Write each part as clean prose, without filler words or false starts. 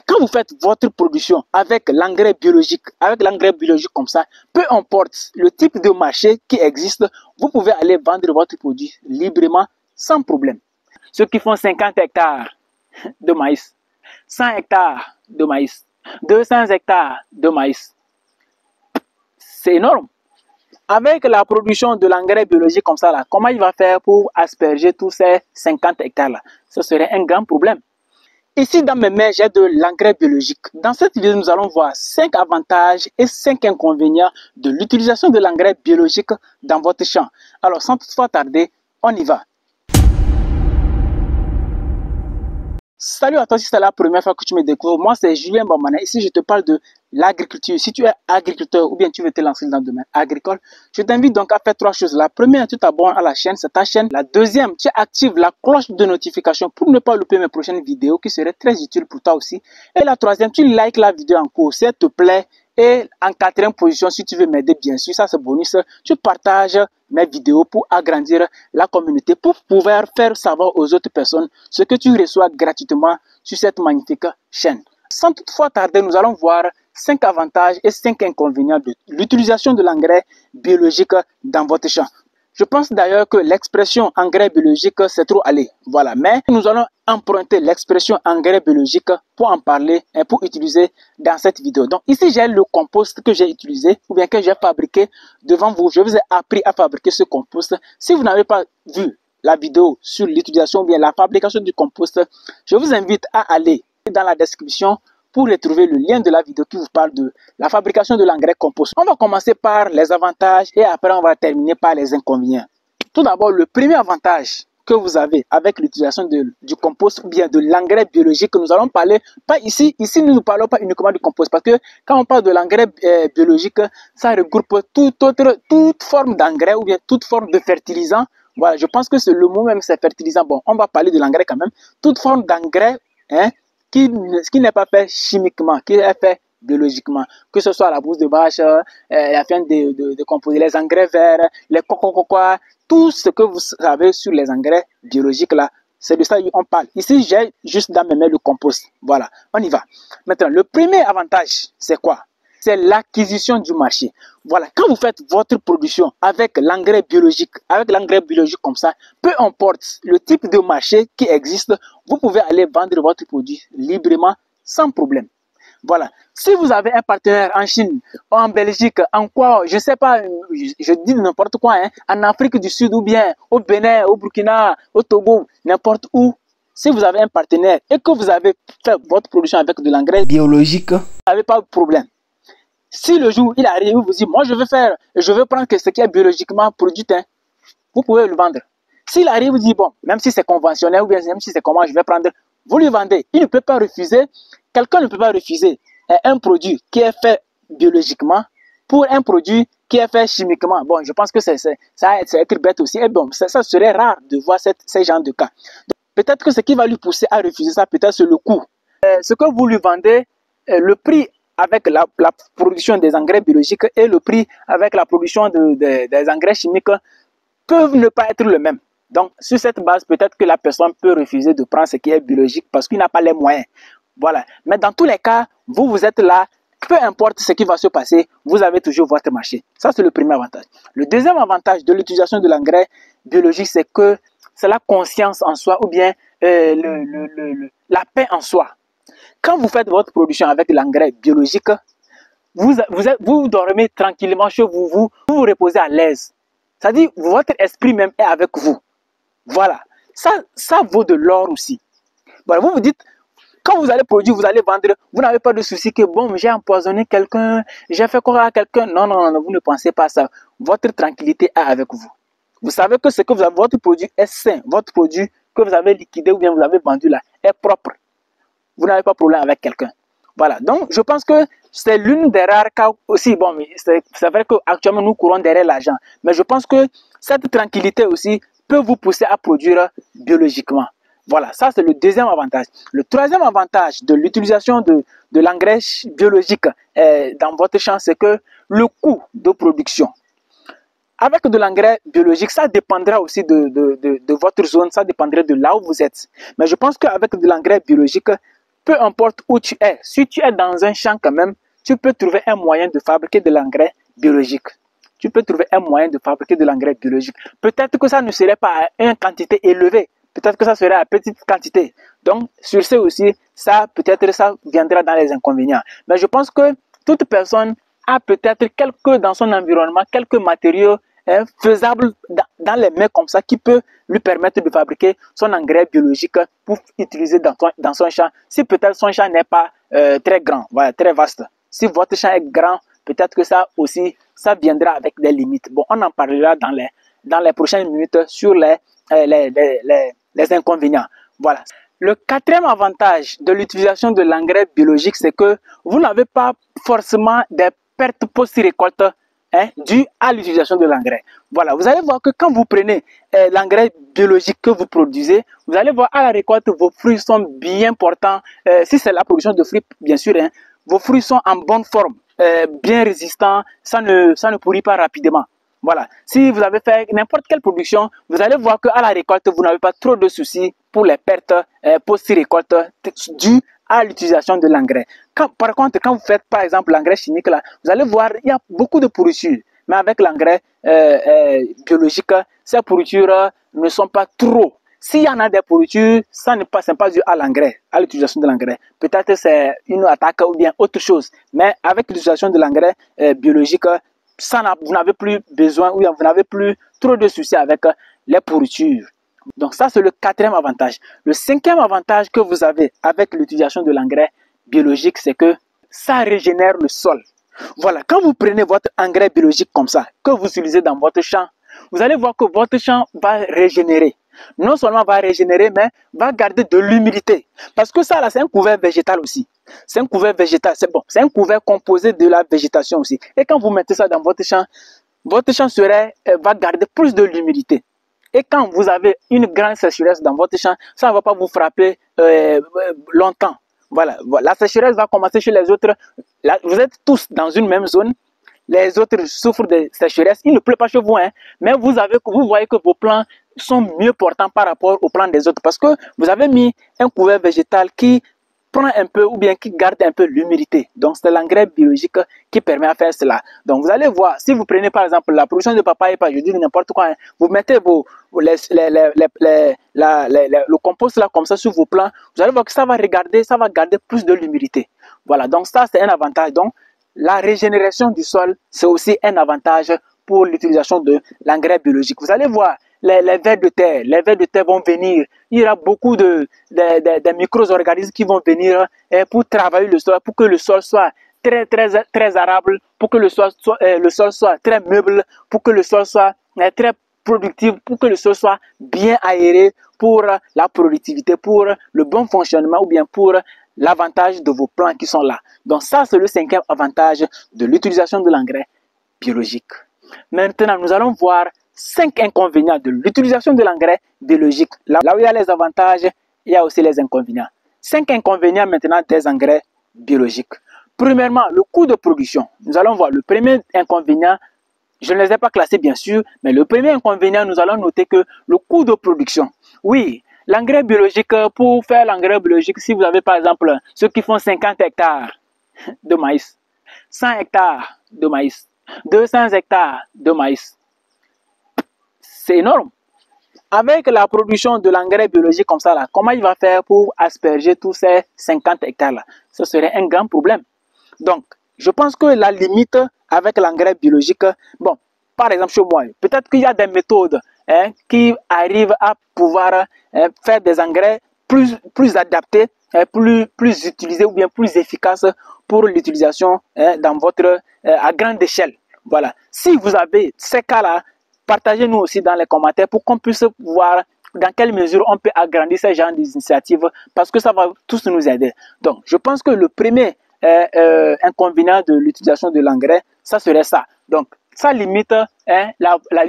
Quand vous faites votre production avec l'engrais biologique comme ça, peu importe le type de marché qui existe, vous pouvez aller vendre votre produit librement sans problème. Ceux qui font 50 hectares de maïs, 100 hectares de maïs, 200 hectares de maïs, c'est énorme. Avec la production de l'engrais biologique comme ça, là, comment il va faire pour asperger tous ces 50 hectares là? Ce serait un grand problème. Ici, dans mes mains, j'ai de l'engrais biologique. Dans cette vidéo, nous allons voir 5 avantages et 5 inconvénients de l'utilisation de l'engrais biologique dans votre champ. Alors, sans toutefois tarder, on y va. Salut à toi, si c'est la première fois que tu me découvres, moi c'est Julien Bamana. Ici, je te parle de l'agriculture. Si tu es agriculteur ou bien tu veux te lancer dans le domaine agricole, je t'invite donc à faire 3 choses. La première, tu t'abonnes à la chaîne, c'est ta chaîne. La deuxième, tu actives la cloche de notification pour ne pas louper mes prochaines vidéos qui seraient très utiles pour toi aussi. Et la troisième, tu likes la vidéo en cours, s'il te plaît. Et en quatrième position, si tu veux m'aider, bien sûr, ça c'est bonus, tu partages mes vidéos pour agrandir la communauté, pour pouvoir faire savoir aux autres personnes ce que tu reçois gratuitement sur cette magnifique chaîne. Sans toutefois tarder, nous allons voir 5 avantages et 5 inconvénients de l'utilisation de l'engrais biologique dans votre champ. Je pense d'ailleurs que l'expression engrais biologique, c'est trop allé. Voilà. Mais nous allons emprunter l'expression engrais biologique pour en parler et pour utiliser dans cette vidéo. Donc ici, j'ai le compost que j'ai utilisé ou bien que j'ai fabriqué devant vous. Je vous ai appris à fabriquer ce compost. Si vous n'avez pas vu la vidéo sur l'utilisation ou bien la fabrication du compost, je vous invite à aller dans la description pour retrouver le lien de la vidéo qui vous parle de la fabrication de l'engrais compost. On va commencer par les avantages et après on va terminer par les inconvénients. Tout d'abord, le premier avantage que vous avez avec l'utilisation du compost ou bien de l'engrais biologique, nous allons parler, pas ici, nous ne parlons pas uniquement du compost parce que quand on parle de l'engrais biologique, ça regroupe toute forme d'engrais ou bien toute forme de fertilisant. Voilà, je pense que c'est le mot même, c'est fertilisant. Bon, on va parler de l'engrais quand même. Toute forme d'engrais, qui n'est pas fait chimiquement, qui est fait biologiquement, que ce soit la bouse de vache, afin de composer les engrais verts, les cocococois, tout ce que vous savez sur les engrais biologiques là, c'est de ça qu'on parle. Ici, j'ai juste dans mes mains le compost. Voilà, on y va. Maintenant, le premier avantage, c'est quoi? C'est l'acquisition du marché. Voilà, quand vous faites votre production avec l'engrais biologique comme ça, peu importe le type de marché qui existe, vous pouvez aller vendre votre produit librement sans problème. Voilà. Si vous avez un partenaire en Chine, en Belgique, en quoi, je ne sais pas, je dis n'importe quoi, en Afrique du Sud ou bien au Bénin, au Burkina, au Togo, n'importe où, si vous avez un partenaire et que vous avez fait votre production avec de l'engrais biologique, vous n'avez pas de problème. Si le jour il arrive, vous dit, moi je veux prendre ce qui est biologiquement produit, vous pouvez le vendre. S'il arrive, vous dit, bon, même si c'est conventionnel ou bien même si c'est comment je vais prendre, vous lui vendez. Il ne peut pas refuser, quelqu'un ne peut pas refuser un produit qui est fait biologiquement pour un produit qui est fait chimiquement. Bon, je pense que ça être bête aussi. Et bon, ça serait rare de voir ces genres de cas. Peut-être que ce qui va lui pousser à refuser ça, peut-être c'est le coût. Ce que vous lui vendez, le prix avec la production des engrais biologiques et le prix avec la production des engrais chimiques peuvent ne pas être le même. Donc, sur cette base, peut-être que la personne peut refuser de prendre ce qui est biologique parce qu'il n'a pas les moyens. Voilà. Mais dans tous les cas, vous êtes là, peu importe ce qui va se passer, vous avez toujours votre marché. Ça, c'est le premier avantage. Le deuxième avantage de l'utilisation de l'engrais biologique, c'est que c'est la conscience en soi ou bien la paix en soi. Quand vous faites votre production avec l'engrais biologique, vous dormez tranquillement chez vous, vous reposez à l'aise. C'est-à-dire, votre esprit même est avec vous. Voilà. Ça vaut de l'or aussi. Voilà, vous vous dites, quand vous allez produire, vous allez vendre, vous n'avez pas de souci que, bon, j'ai empoisonné quelqu'un, j'ai fait quoi à quelqu'un. Non, vous ne pensez pas ça. Votre tranquillité est avec vous. Vous savez que ce que vous avez, votre produit est sain. Votre produit que vous avez liquidé ou bien vous avez vendu là est propre. Vous n'avez pas de problème avec quelqu'un. Voilà, donc je pense que c'est l'une des rares cas aussi. Bon, c'est vrai qu'actuellement nous courons derrière l'argent, mais je pense que cette tranquillité aussi peut vous pousser à produire biologiquement. Voilà, ça c'est le deuxième avantage. Le troisième avantage de l'utilisation de l'engrais biologique dans votre champ, c'est que le coût de production. Avec de l'engrais biologique, ça dépendra aussi de votre zone, ça dépendra de là où vous êtes. Mais je pense qu'avec de l'engrais biologique, peu importe où tu es, si tu es dans un champ quand même, tu peux trouver un moyen de fabriquer de l'engrais biologique. Tu peux trouver un moyen de fabriquer de l'engrais biologique. Peut-être que ça ne serait pas à une quantité élevée. Peut-être que ça serait à petite quantité. Donc, sur ce aussi, ça, peut-être, ça viendra dans les inconvénients. Mais je pense que toute personne a peut-être dans son environnement, quelques matériaux faisables dans les mains comme ça qui peut lui permettre de fabriquer son engrais biologique pour utiliser dans son champ. Si peut-être son champ n'est pas très grand, voilà, très vaste. Si votre champ est grand, peut-être que ça aussi, ça viendra avec des limites. Bon, on en parlera dans les prochaines minutes sur les inconvénients. Voilà. Le quatrième avantage de l'utilisation de l'engrais biologique, c'est que vous n'avez pas forcément des pertes post-récolte dues à l'utilisation de l'engrais. Voilà, vous allez voir que quand vous prenez l'engrais biologique que vous produisez, vous allez voir à la récolte, vos fruits sont bien portants. Si c'est la production de fruits, bien sûr, vos fruits sont en bonne forme, bien résistants, ça ne pourrit pas rapidement. Voilà. Si vous avez fait n'importe quelle production, vous allez voir qu'à la récolte, vous n'avez pas trop de soucis pour les pertes post-récolte dues à l'utilisation de l'engrais. Par contre, quand vous faites par exemple l'engrais chimique, là, vous allez voir il y a beaucoup de pourritures. Mais avec l'engrais biologique, ces pourritures ne sont pas trop. S'il y en a des pourritures, ça ne passe pas dû à l'engrais, à l'utilisation de l'engrais. Peut-être c'est une attaque ou bien autre chose. Mais avec l'utilisation de l'engrais biologique, vous n'avez plus besoin ou vous n'avez plus trop de soucis avec les pourritures. Donc ça, c'est le quatrième avantage. Le cinquième avantage que vous avez avec l'utilisation de l'engrais biologique, c'est que ça régénère le sol. Voilà, quand vous prenez votre engrais biologique comme ça, que vous utilisez dans votre champ, vous allez voir que votre champ va régénérer. Non seulement va régénérer, mais va garder de l'humidité. Parce que ça, là, c'est un couvert végétal aussi. C'est un couvert végétal, c'est bon. C'est un couvert composé de la végétation aussi. Et quand vous mettez ça dans votre champ va garder plus de l'humidité. Et quand vous avez une grande sécheresse dans votre champ, ça ne va pas vous frapper longtemps. Voilà, la sécheresse va commencer chez les autres. Là, vous êtes tous dans une même zone. Les autres souffrent de sécheresse. Il ne pleut pas chez vous, mais vous voyez que vos plants sont mieux portants par rapport aux plants des autres parce que vous avez mis un couvert végétal qui prend un peu ou bien qui garde un peu l'humidité. Donc, c'est l'engrais biologique qui permet à faire cela. Donc, vous allez voir, si vous prenez par exemple la production de papaye, je dis n'importe quoi, vous mettez le compost là comme ça sur vos plants, vous allez voir que ça va garder plus de l'humidité. Voilà, donc ça c'est un avantage. Donc, la régénération du sol, c'est aussi un avantage pour l'utilisation de l'engrais biologique. Vous allez voir, les vers de terre vont venir. Il y aura beaucoup de micro-organismes qui vont venir pour travailler le sol, pour que le sol soit très arable, pour que le sol soit très meuble, pour que le sol soit très productif, pour que le sol soit bien aéré pour la productivité, pour le bon fonctionnement ou bien pour l'avantage de vos plants qui sont là. Donc ça, c'est le cinquième avantage de l'utilisation de l'engrais biologique. Maintenant, nous allons voir 5 inconvénients de l'utilisation de l'engrais biologique. Là où il y a les avantages, il y a aussi les inconvénients. 5 inconvénients maintenant des engrais biologiques. Premièrement, le coût de production. Nous allons voir le premier inconvénient. Je ne les ai pas classés bien sûr, mais le premier inconvénient, nous allons noter que le coût de production. Oui, l'engrais biologique, pour faire l'engrais biologique, si vous avez par exemple ceux qui font 50 hectares de maïs, 100 hectares de maïs, 200 hectares de maïs, c'est énorme. Avec la production de l'engrais biologique comme ça, là, comment il va faire pour asperger tous ces 50 hectares-là? Ce serait un grand problème. Donc, je pense que la limite avec l'engrais biologique, bon, par exemple chez moi, peut-être qu'il y a des méthodes qui arrivent à pouvoir faire des engrais plus adaptés, plus utilisés ou bien plus efficaces pour l'utilisation à grande échelle. Voilà. Si vous avez ces cas-là, partagez-nous aussi dans les commentaires pour qu'on puisse voir dans quelle mesure on peut agrandir ce genre d'initiatives parce que ça va tous nous aider. Donc, je pense que le premier inconvénient de l'utilisation de l'engrais, ça serait ça. Donc, ça limite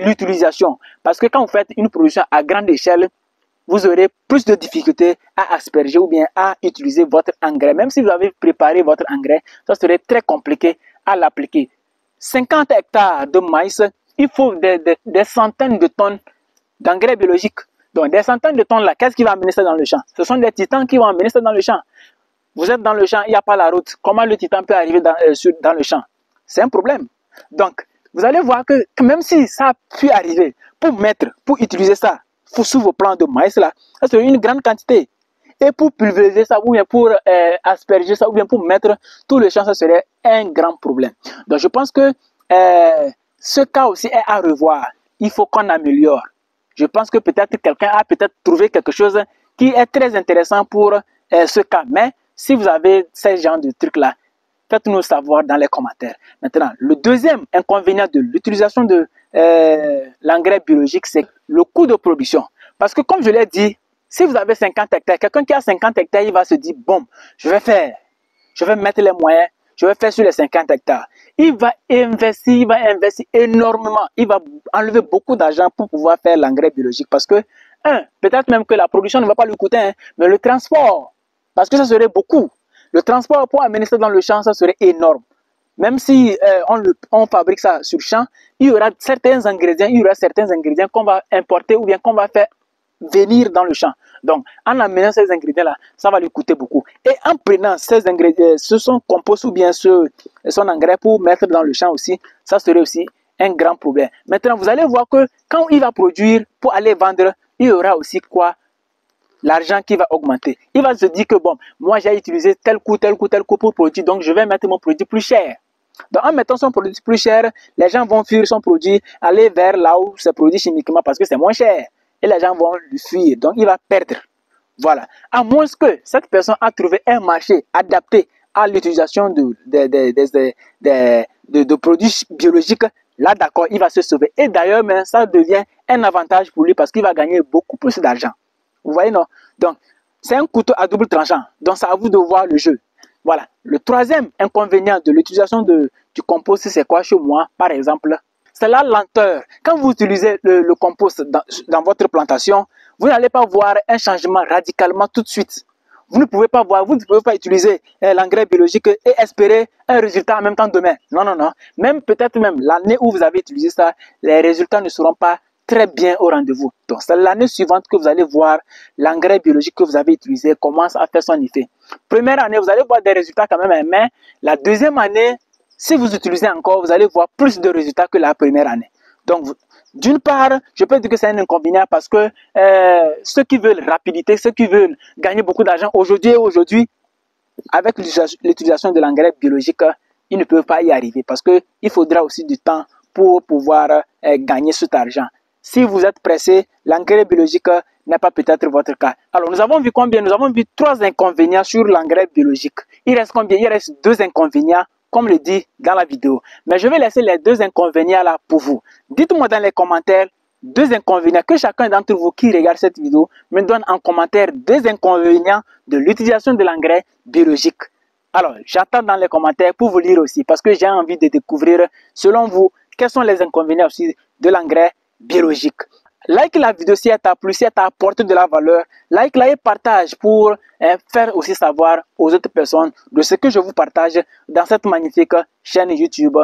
l'utilisation parce que quand vous faites une production à grande échelle, vous aurez plus de difficultés à asperger ou bien à utiliser votre engrais. Même si vous avez préparé votre engrais, ça serait très compliqué à l'appliquer. 50 hectares de maïs, il faut des centaines de tonnes d'engrais biologiques. Donc, des centaines de tonnes là, qu'est-ce qui va amener ça dans le champ? Ce sont des titans qui vont amener ça dans le champ. Vous êtes dans le champ, il n'y a pas la route. Comment le titan peut arriver dans le champ? C'est un problème. Donc, vous allez voir que même si ça a pu arriver, pour utiliser ça, sous vos plants de maïs là, ça serait une grande quantité. Et pour pulvériser ça, ou bien pour asperger ça, ou bien pour mettre tout le champ, ça serait un grand problème. Donc, je pense que ce cas aussi est à revoir. Il faut qu'on améliore. Je pense que peut-être quelqu'un a peut-être trouvé quelque chose qui est très intéressant pour ce cas. Mais si vous avez ce genre de trucs-là, faites-nous savoir dans les commentaires. Maintenant, le deuxième inconvénient de l'utilisation de l'engrais biologique, c'est le coût de production. Parce que comme je l'ai dit, si vous avez 50 hectares, quelqu'un qui a 50 hectares, il va se dire, bon, je vais mettre les moyens, je vais faire sur les 50 hectares. Il va investir énormément. Il va enlever beaucoup d'argent pour pouvoir faire l'engrais biologique. Parce que, peut-être même que la production ne va pas lui coûter, mais le transport, parce que ça serait beaucoup. Le transport pour amener ça dans le champ, ça serait énorme. Même si on fabrique ça sur le champ, il y aura certains ingrédients qu'on va importer ou bien qu'on va faire venir dans le champ. Donc, en amenant ces ingrédients-là, ça va lui coûter beaucoup. Et en prenant ces ingrédients, son compost ou bien son engrais pour mettre dans le champ aussi, ça serait aussi un grand problème. Maintenant, vous allez voir que quand il va produire pour aller vendre, il y aura aussi quoi? L'argent qui va augmenter. Il va se dire que bon, moi j'ai utilisé tel coup pour produire, donc je vais mettre mon produit plus cher. Donc en mettant son produit plus cher, les gens vont fuir son produit, aller vers là où c'est produit chimiquement parce que c'est moins cher. Et les gens vont le fuir, donc il va perdre. Voilà. À moins que cette personne a trouvé un marché adapté à l'utilisation de produits biologiques, là d'accord, il va se sauver. Et d'ailleurs, ça devient un avantage pour lui parce qu'il va gagner beaucoup plus d'argent. Vous voyez, non? Donc, c'est un couteau à double tranchant. Donc, c'est à vous de voir le jeu. Voilà. Le troisième inconvénient de l'utilisation du compost, c'est quoi chez moi, par exemple? C'est la lenteur. Quand vous utilisez le compost dans votre plantation, vous n'allez pas voir un changement radicalement tout de suite. Vous ne pouvez pas voir, vous ne pouvez pas utiliser l'engrais biologique et espérer un résultat en même temps demain. Non, non, non. Peut-être même l'année où vous avez utilisé ça, les résultats ne seront pas très bien au rendez-vous. Donc, c'est l'année suivante que vous allez voir l'engrais biologique que vous avez utilisé commence à faire son effet. Première année, vous allez voir des résultats quand même, mais la deuxième année, si vous utilisez encore, vous allez voir plus de résultats que la première année. Donc, d'une part, je peux dire que c'est un inconvénient parce que ceux qui veulent rapidité, ceux qui veulent gagner beaucoup d'argent aujourd'hui, avec l'utilisation de l'engrais biologique, ils ne peuvent pas y arriver parce qu'il faudra aussi du temps pour pouvoir gagner cet argent. Si vous êtes pressé, l'engrais biologique n'est pas peut-être votre cas. Alors, nous avons vu combien? Nous avons vu 3 inconvénients sur l'engrais biologique. Il reste combien? Il reste 2 inconvénients, comme le dit dans la vidéo. Mais je vais laisser les 2 inconvénients là pour vous. Dites-moi dans les commentaires 2 inconvénients, que chacun d'entre vous qui regarde cette vidéo me donne en commentaire 2 inconvénients de l'utilisation de l'engrais biologique. Alors, j'attends dans les commentaires pour vous lire aussi, parce que j'ai envie de découvrir, selon vous, quels sont les inconvénients aussi de l'engrais biologique. Like la vidéo si elle t'a plu, si elle t'a apporté de la valeur. Like-la et partage pour faire aussi savoir aux autres personnes de ce que je vous partage dans cette magnifique chaîne YouTube